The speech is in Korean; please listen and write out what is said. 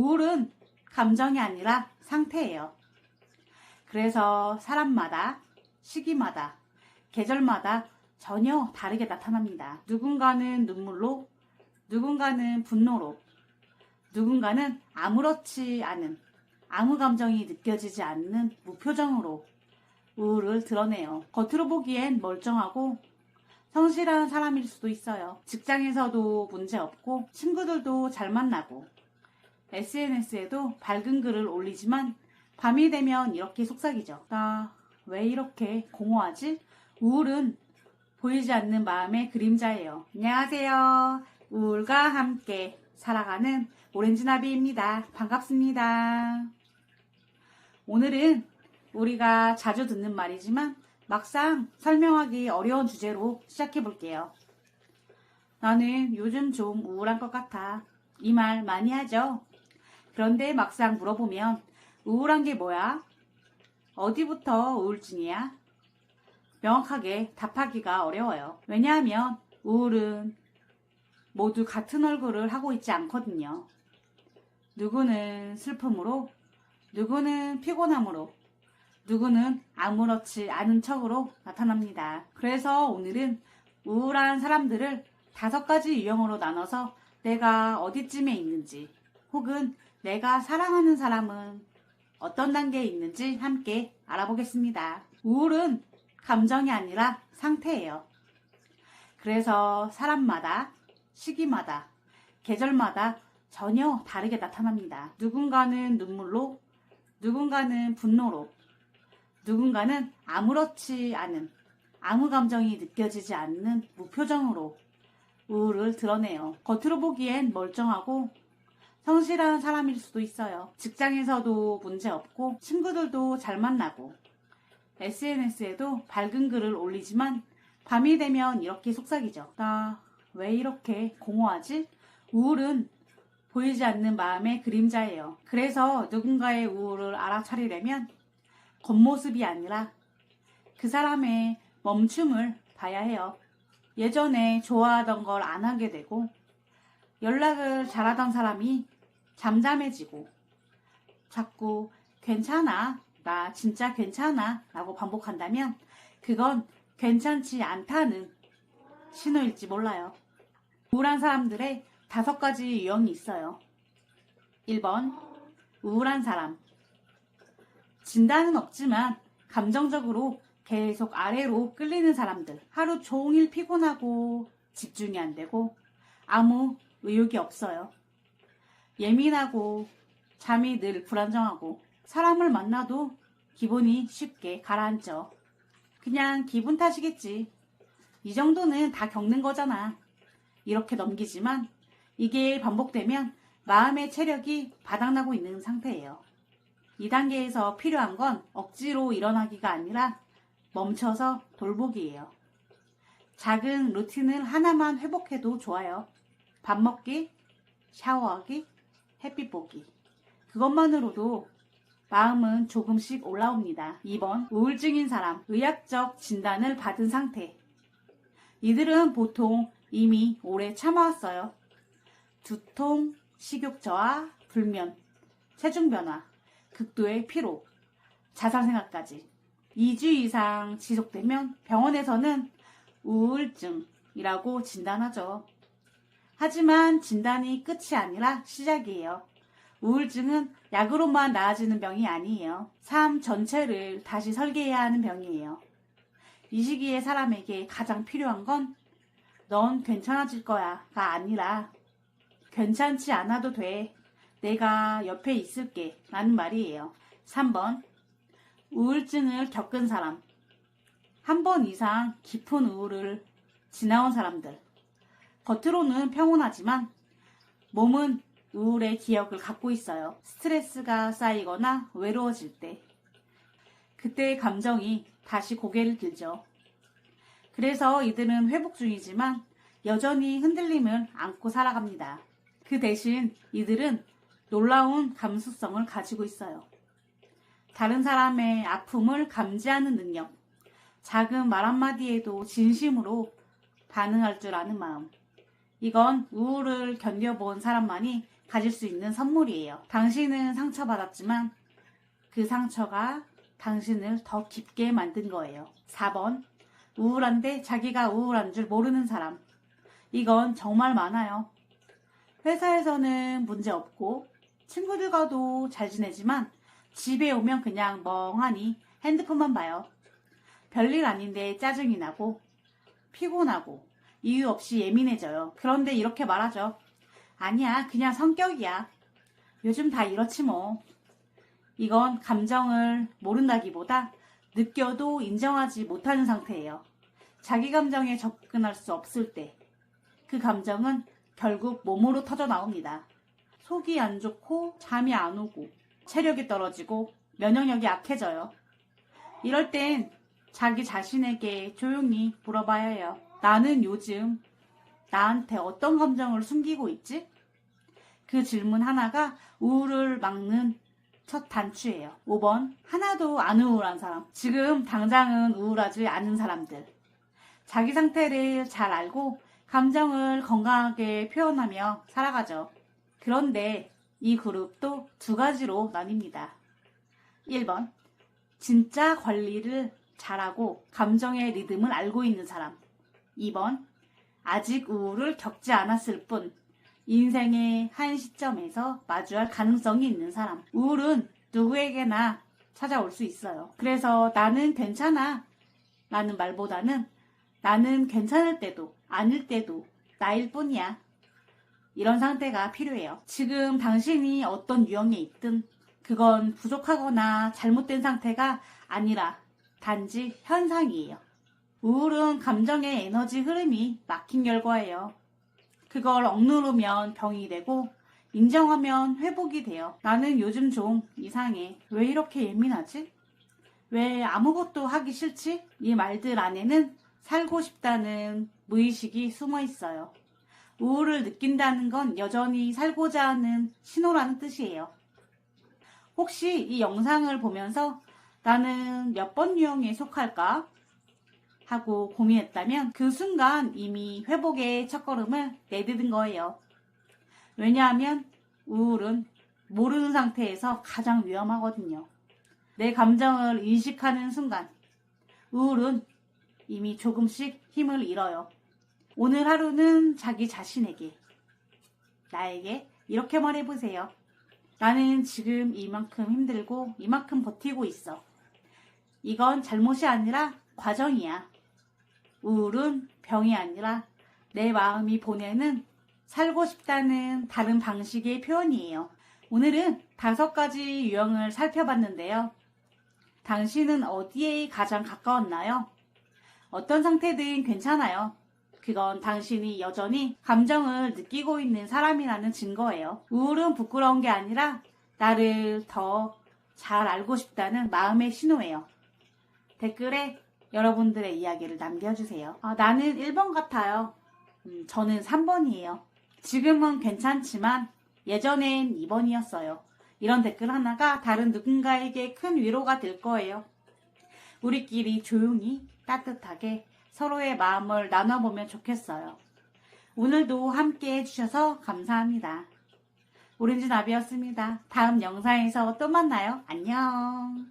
우울은 감정이 아니라 상태예요. 그래서 사람마다, 시기마다, 계절마다 전혀 다르게 나타납니다. 누군가는 눈물로, 누군가는 분노로, 누군가는 아무렇지 않은, 아무 감정이 느껴지지 않는 무표정으로 우울을 드러내요. 겉으로 보기엔 멀쩡하고 성실한 사람일 수도 있어요. 직장에서도 문제없고 친구들도 잘 만나고 SNS에도 밝은 글을 올리지만 밤이 되면 이렇게 속삭이죠. 나 왜 이렇게 공허하지? 우울은 보이지 않는 마음의 그림자예요. 안녕하세요. 우울과 함께 살아가는 오렌지나비입니다. 반갑습니다. 오늘은 우리가 자주 듣는 말이지만 막상 설명하기 어려운 주제로 시작해 볼게요. 나는 요즘 좀 우울한 것 같아. 이 말 많이 하죠? 그런데 막상 물어보면 우울한 게 뭐야? 어디부터 우울증이야? 명확하게 답하기가 어려워요. 왜냐하면 우울은 모두 같은 얼굴을 하고 있지 않거든요. 누구는 슬픔으로, 누구는 피곤함으로, 누구는 아무렇지 않은 척으로 나타납니다. 그래서 오늘은 우울한 사람들을 5가지 유형으로 나눠서 내가 어디쯤에 있는지, 혹은 내가 사랑하는 사람은 어떤 단계에 있는지 함께 알아보겠습니다. 우울은 감정이 아니라 상태예요. 그래서 사람마다, 시기마다, 계절마다 전혀 다르게 나타납니다. 누군가는 눈물로, 누군가는 분노로, 누군가는 아무렇지 않은, 아무 감정이 느껴지지 않는 무표정으로 우울을 드러내요. 겉으로 보기엔 멀쩡하고 성실한 사람일 수도 있어요. 직장에서도 문제없고 친구들도 잘 만나고 SNS에도 밝은 글을 올리지만 밤이 되면 이렇게 속삭이죠. 나 왜 이렇게 공허하지? 우울은 보이지 않는 마음의 그림자예요. 그래서 누군가의 우울을 알아차리려면 겉모습이 아니라 그 사람의 멈춤을 봐야 해요. 예전에 좋아하던 걸 안 하게 되고 연락을 잘하던 사람이 잠잠해지고 자꾸 괜찮아, 나 진짜 괜찮아 라고 반복한다면 그건 괜찮지 않다는 신호일지 몰라요. 우울한 사람들의 5가지 유형이 있어요. 1번, 우울한 사람. 진단은 없지만 감정적으로 계속 아래로 끌리는 사람들. 하루 종일 피곤하고 집중이 안 되고 아무 의욕이 없어요. 예민하고 잠이 늘 불안정하고 사람을 만나도 기분이 쉽게 가라앉죠. 그냥 기분 탓이겠지. 이 정도는 다 겪는 거잖아. 이렇게 넘기지만 이게 반복되면 마음의 체력이 바닥나고 있는 상태예요. 이 단계에서 필요한 건 억지로 일어나기가 아니라 멈춰서 돌보기예요. 작은 루틴을 하나만 회복해도 좋아요. 밥 먹기, 샤워하기, 햇빛 보기. 그것만으로도 마음은 조금씩 올라옵니다. 2번, 우울증인 사람, 의학적 진단을 받은 상태. 이들은 보통 이미 오래 참아왔어요. 두통, 식욕 저하, 불면, 체중 변화, 극도의 피로, 자살 생각까지 2주 이상 지속되면 병원에서는 우울증이라고 진단하죠. 하지만 진단이 끝이 아니라 시작이에요. 우울증은 약으로만 나아지는 병이 아니에요. 삶 전체를 다시 설계해야 하는 병이에요. 이 시기에 사람에게 가장 필요한 건 넌 괜찮아질 거야가 아니라 괜찮지 않아도 돼. 내가 옆에 있을게 라는 말이에요. 3번, 우울증을 겪은 사람. 한 번 이상 깊은 우울을 지나온 사람들. 겉으로는 평온하지만 몸은 우울의 기억을 갖고 있어요. 스트레스가 쌓이거나 외로워질 때. 그때의 감정이 다시 고개를 들죠. 그래서 이들은 회복 중이지만 여전히 흔들림을 안고 살아갑니다. 그 대신 이들은 놀라운 감수성을 가지고 있어요. 다른 사람의 아픔을 감지하는 능력, 작은 말 한마디에도 진심으로 반응할 줄 아는 마음. 이건 우울을 견뎌본 사람만이 가질 수 있는 선물이에요. 당신은 상처받았지만 그 상처가 당신을 더 깊게 만든 거예요. 4번. 우울한데 자기가 우울한 줄 모르는 사람. 이건 정말 많아요. 회사에서는 문제 없고 친구들과도 잘 지내지만 집에 오면 그냥 멍하니 핸드폰만 봐요. 별일 아닌데 짜증이 나고 피곤하고 이유 없이 예민해져요. 그런데 이렇게 말하죠. 아니야, 그냥 성격이야. 요즘 다 이렇지 뭐. 이건 감정을 모른다기보다 느껴도 인정하지 못하는 상태예요. 자기 감정에 접근할 수 없을 때 그 감정은 결국 몸으로 터져 나옵니다. 속이 안 좋고 잠이 안 오고 체력이 떨어지고 면역력이 약해져요. 이럴 땐 자기 자신에게 조용히 물어봐야 해요. 나는 요즘 나한테 어떤 감정을 숨기고 있지? 그 질문 하나가 우울을 막는 첫 단추예요. 5번. 하나도 안 우울한 사람. 지금 당장은 우울하지 않은 사람들. 자기 상태를 잘 알고 감정을 건강하게 표현하며 살아가죠. 그런데 이 그룹도 두 가지로 나뉩니다. 1번. 진짜 관리를 잘하고 감정의 리듬을 알고 있는 사람. 2번. 아직 우울을 겪지 않았을 뿐 인생의 한 시점에서 마주할 가능성이 있는 사람. 우울은 누구에게나 찾아올 수 있어요. 그래서 나는 괜찮아 라는 말보다는 나는 괜찮을 때도 아닐 때도 나일 뿐이야. 이런 상태가 필요해요. 지금 당신이 어떤 유형에 있든 그건 부족하거나 잘못된 상태가 아니라 단지 현상이에요. 우울은 감정의 에너지 흐름이 막힌 결과예요. 그걸 억누르면 병이 되고 인정하면 회복이 돼요. 나는 요즘 좀 이상해. 왜 이렇게 예민하지? 왜 아무것도 하기 싫지? 이 말들 안에는 살고 싶다는 무의식이 숨어 있어요. 우울을 느낀다는 건 여전히 살고자 하는 신호라는 뜻이에요. 혹시 이 영상을 보면서 나는 몇 번 유형에 속할까? 하고 고민했다면 그 순간 이미 회복의 첫걸음을 내디딘 거예요. 왜냐하면 우울은 모르는 상태에서 가장 위험하거든요. 내 감정을 인식하는 순간 우울은 이미 조금씩 힘을 잃어요. 오늘 하루는 자기 자신에게, 나에게 이렇게 말해보세요. 나는 지금 이만큼 힘들고 이만큼 버티고 있어. 이건 잘못이 아니라 과정이야. 우울은 병이 아니라 내 마음이 보내는 살고 싶다는 다른 방식의 표현이에요. 오늘은 5가지 유형을 살펴봤는데요. 당신은 어디에 가장 가까웠나요? 어떤 상태든 괜찮아요. 그건 당신이 여전히 감정을 느끼고 있는 사람이라는 증거예요. 우울은 부끄러운 게 아니라 나를 더 잘 알고 싶다는 마음의 신호예요. 댓글에 여러분들의 이야기를 남겨주세요. 나는 1번 같아요. 저는 3번이에요. 지금은 괜찮지만 예전엔 2번이었어요. 이런 댓글 하나가 다른 누군가에게 큰 위로가 될 거예요. 우리끼리 조용히 따뜻하게 서로의 마음을 나눠보면 좋겠어요. 오늘도 함께 해주셔서 감사합니다. 오렌지 나비였습니다. 다음 영상에서 또 만나요. 안녕.